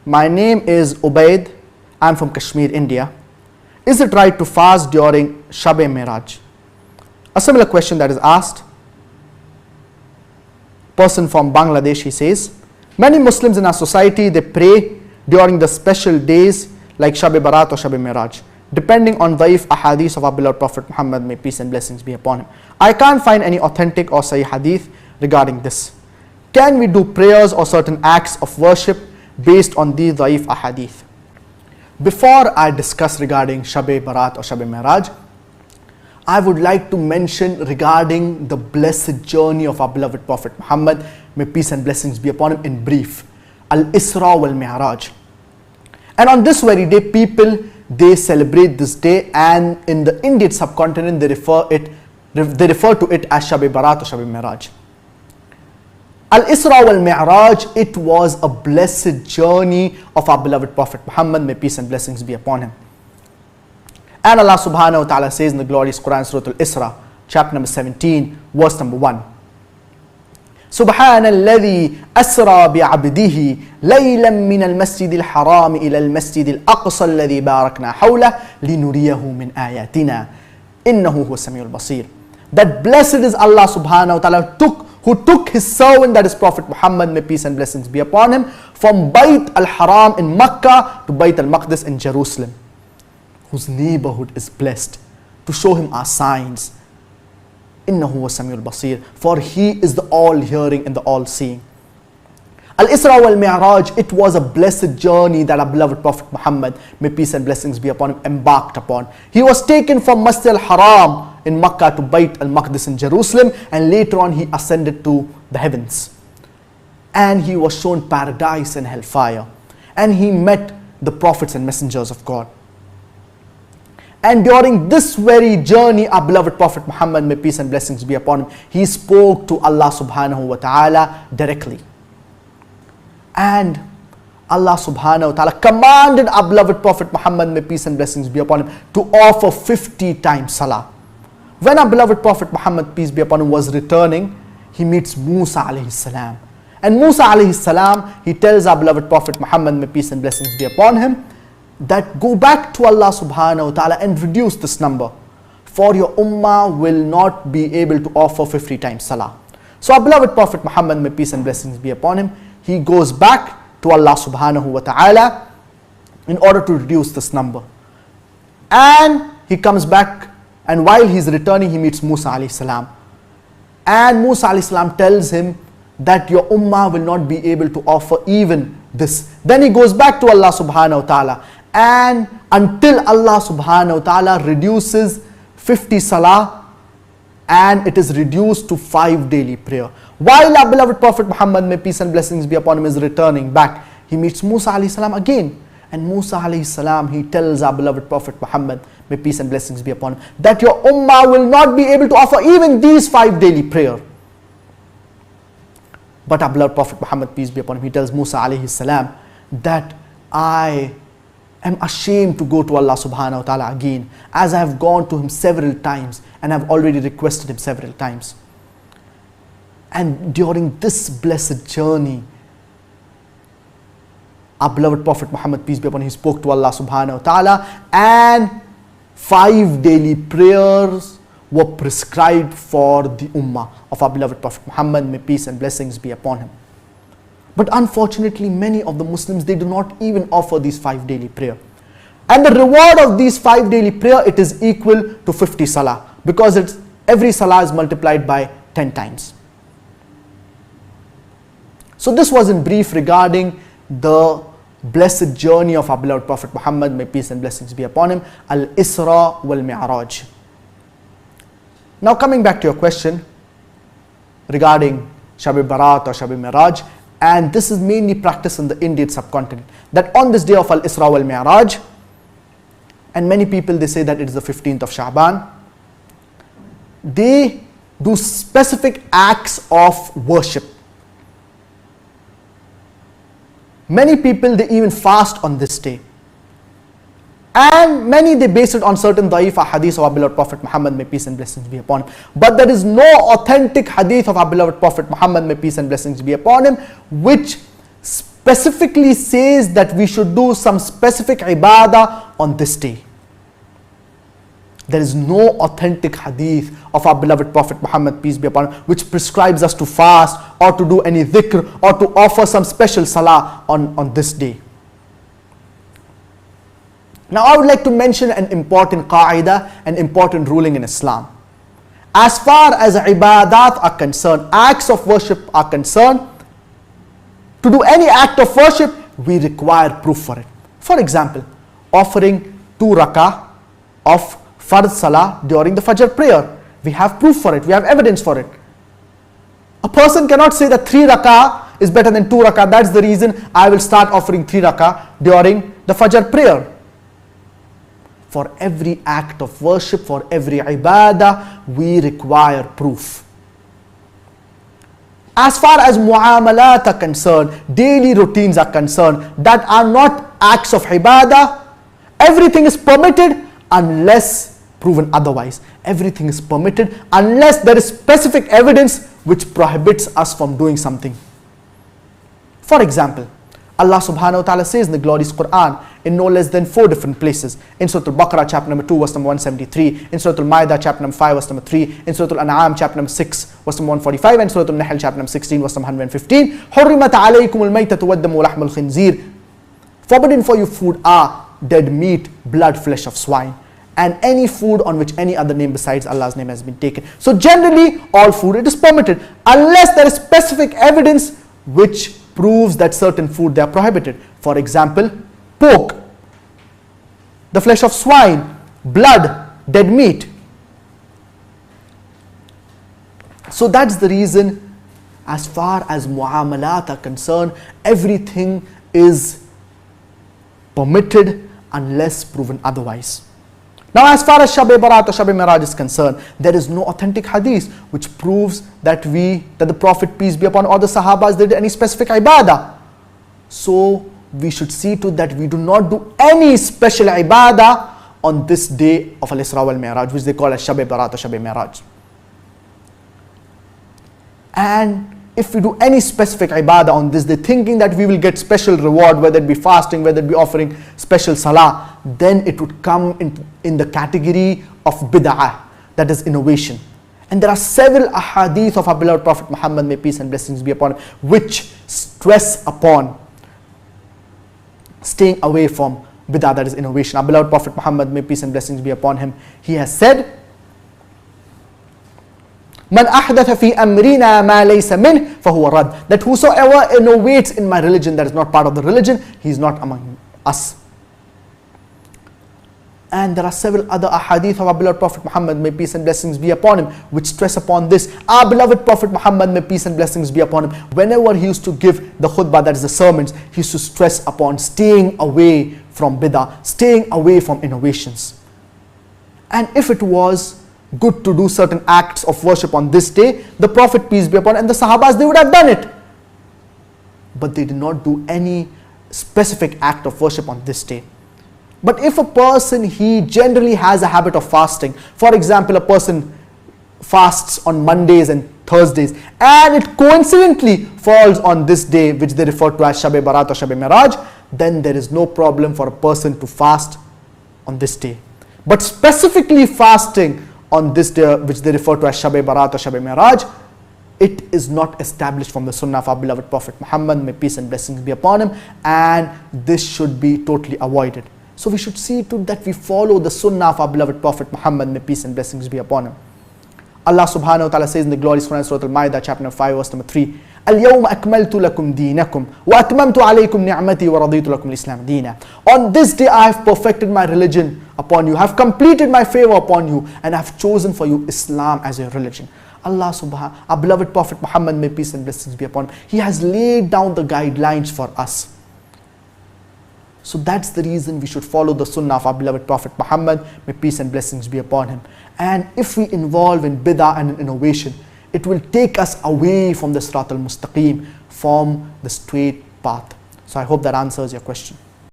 My name is Ubaid. I'm from Kashmir, India. Is it right to fast during Shab-E-Meraj? A similar question that is asked. Person from Bangladesh, he says, many Muslims in our society, they pray during the special days like Shab-E-Barat or Shab-E-Meraj, depending on dhaif ahadith of our beloved Prophet Muhammad, may peace and blessings be upon him. I can't find any authentic or sahih hadith regarding this. Can we do prayers or certain acts of worship based on these dhaif ahadith? Before I discuss regarding Shab-E-Barat or Shab-E-Meraj, I would like to mention regarding the blessed journey of our beloved Prophet Muhammad, may peace and blessings be upon him, in brief. Al-Isra wal-Mi'raj. And on this very day, people, they celebrate this day, and in the Indian subcontinent, they refer to it as Shab-E-Barat or Shab-E-Meraj. Al-Isra wal-Mi'raj, it was a blessed journey of our beloved Prophet Muhammad, may peace and blessings be upon him. And Allah subhanahu wa ta'ala says in the glorious Quran, Surah Al-Isra, chapter number 17, verse number 1. سبحان الذي أسرى بعبده ليلا من المسجد الحرام إلى المسجد الأقصى الذي باركنا حوله لنريه من آياتنا إنه هو السميع البصير. That blessed is Allah subhanahu wa ta'ala who took his servant, that is Prophet Muhammad, may peace and blessings be upon him, from Bayt al-Haram in Makkah to Bayt al-Maqdis in Jerusalem, whose neighborhood is blessed, to show him our signs. Innahu wa Samiul Basir, for he is the all-hearing and the all-seeing. Al-Isra wal-Mi'raj, it was a blessed journey that our beloved Prophet Muhammad, may peace and blessings be upon him, embarked upon. He was taken from Masjid al-Haram in Makkah to Bayt al-Maqdis in Jerusalem, and later on he ascended to the heavens. And he was shown paradise and hellfire. And he met the prophets and messengers of God. And during this very journey, our beloved Prophet Muhammad, may peace and blessings be upon him, he spoke to Allah subhanahu wa ta'ala directly. And Allah subhanahu wa ta'ala commanded our beloved Prophet Muhammad, may peace and blessings be upon him, to offer 50 times salah. When our beloved Prophet Muhammad, peace be upon him, was returning, he meets Musa alayhi salam. And Musa alayhi salam, he tells our beloved Prophet Muhammad, may peace and blessings be upon him, that go back to Allah subhanahu wa ta'ala and reduce this number, for your ummah will not be able to offer 50 times salah. So our beloved Prophet Muhammad, may peace and blessings be upon him, he goes back to Allah subhanahu wa ta'ala in order to reduce this number. And he comes back, and while he's returning, he meets Musa alayhi salam. And Musa alayhi salam tells him that your ummah will not be able to offer even this. Then he goes back to Allah subhanahu wa ta'ala, and until Allah subhanahu wa ta'ala reduces 50 salah, and it is reduced to 5 daily prayer. While our beloved Prophet Muhammad, may peace and blessings be upon him, is returning back, he meets Musa alayhi salam again. And Musa alayhi salam, he tells our beloved Prophet Muhammad, may peace and blessings be upon him, that your ummah will not be able to offer even these 5 daily prayer. But our beloved Prophet Muhammad, peace be upon him, he tells Musa alayhi salam that I am ashamed to go to Allah subhanahu wa ta'ala again, as I have gone to him several times and have already requested him several times. And during this blessed journey, our beloved Prophet Muhammad, peace be upon him, he spoke to Allah subhanahu wa ta'ala, and 5 daily prayers were prescribed for the ummah of our beloved Prophet Muhammad, may peace and blessings be upon him. But unfortunately, many of the Muslims, they do not even offer these 5 daily prayer. And the reward of these 5 daily prayer, it is equal to 50 salah, because every salah is multiplied by 10 times. So this was in brief regarding the blessed journey of our beloved Prophet Muhammad, may peace and blessings be upon him, Al-Isra wal-Mi'raj. Now coming back to your question regarding Shab-E-Barat or Shab-E-Meraj, and this is mainly practiced in the Indian subcontinent, that on this day of Al-Isra wal-Mi'raj, and many people, they say that it is the 15th of Sha'ban, they do specific acts of worship. Many people, they even fast on this day. And many, they base it on certain da'if hadith of our beloved Prophet Muhammad, may peace and blessings be upon him. But there is no authentic hadith of our beloved Prophet Muhammad, may peace and blessings be upon him, which specifically says that we should do some specific ibadah on this day. There is no authentic hadith of our beloved Prophet Muhammad, peace be upon him, which prescribes us to fast or to do any dhikr or to offer some special salah on this day. Now I would like to mention an important qa'idah, an important ruling in Islam. As far as ibadat are concerned, acts of worship are concerned, to do any act of worship, we require proof for it. For example, offering 2 rakah of Fard Salah during the Fajr prayer. We have proof for it, we have evidence for it. A person cannot say that 3 rakah is better than 2 rakah. That's the reason I will start offering 3 rakah during the Fajr prayer. For every act of worship, for every ibadah, we require proof. As far as muamalat are concerned, daily routines are concerned, that are not acts of ibadah, everything is permitted unless proven otherwise. Everything is permitted unless there is specific evidence which prohibits us from doing something. For example, Allah subhanahu wa ta'ala says in the glorious Quran in no less than 4 different places. In Surah Al-Baqarah chapter number 2 verse number 173, in Surah Al-Ma'idah chapter number 5 verse number 3, in Surah Al-An'am chapter number 6 verse number 145, and Surah Al-Nahl chapter number 16 verse number 115. حُرِّمَتْ عَلَيْكُمُ الْمَيْتَةُ وَالدَّمُ وَلَحْمُ الْخِنْزِيرِ. Forbidden for you food are dead meat, blood, flesh of swine, and any food on which any other name besides Allah's name has been taken. So generally, all food it is permitted unless there is specific evidence which proves that certain food they are prohibited. For example, pork, the flesh of swine, blood, dead meat. So that's the reason, as far as muamalat are concerned, everything is permitted unless proven otherwise. Now as far as Shab-E-Barat or Shab-E-Meraj is concerned, there is no authentic hadith which proves that the Prophet, peace be upon him, or the Sahabas did any specific ibadah. So we should see to that we do not do any special ibadah on this day of Al-Isra wal-Mi'raj, which they call as Shab-E-Barat or Shab-E-Meraj. And if we do any specific ibadah on this day, thinking that we will get special reward, whether it be fasting, whether it be offering special salah, then it would come in the category of bid'ah, that is innovation. And there are several ahadith of our beloved Prophet Muhammad, may peace and blessings be upon him, which stress upon staying away from bid'ah, that is innovation. Our beloved Prophet Muhammad, may peace and blessings be upon him, he has said, Man ahdatha fi amrina ma laysa min fahuwa rad. That whosoever innovates in my religion that is not part of the religion, he is not among us. And there are several other ahadith of our beloved Prophet Muhammad, may peace and blessings be upon him, which stress upon this. Our beloved Prophet Muhammad, may peace and blessings be upon him, whenever he used to give the khutbah, that is the sermons, he used to stress upon staying away from bid'ah, staying away from innovations. And if it was good to do certain acts of worship on this day, the Prophet, peace be upon him, and the Sahabas, they would have done it. But they did not do any specific act of worship on this day. But if a person, he generally has a habit of fasting, for example, a person fasts on Mondays and Thursdays, and it coincidentally falls on this day, which they refer to as Shab-E-Barat or Shab-E-Meraj, then there is no problem for a person to fast on this day. But specifically fasting on this day, which they refer to as Shab-E-Barat or Shab-E-Meraj, it is not established from the Sunnah of our beloved Prophet Muhammad, may peace and blessings be upon him, and this should be totally avoided. So we should see to that we follow the Sunnah of our beloved Prophet Muhammad, may peace and blessings be upon him. Allah subhanahu wa ta'ala says in the glorious Quran, Surah Al-Ma'idah chapter number 5 verse number 3, اليوم أكملت لكم دينكم وأتممت عليكم نعمتي ورضيت لكم الإسلام دينا. On this day I have perfected my religion upon you, have completed my favor upon you, and I have chosen for you Islam as your religion. Allah subhanahu, our beloved Prophet Muhammad, may peace and blessings be upon him, he has laid down the guidelines for us. So that's the reason we should follow the Sunnah of our beloved Prophet Muhammad, may peace and blessings be upon him. And if we involve in bid'ah and in innovation, it will take us away from the Sirat al-Mustaqim, from the straight path. So I hope that answers your question.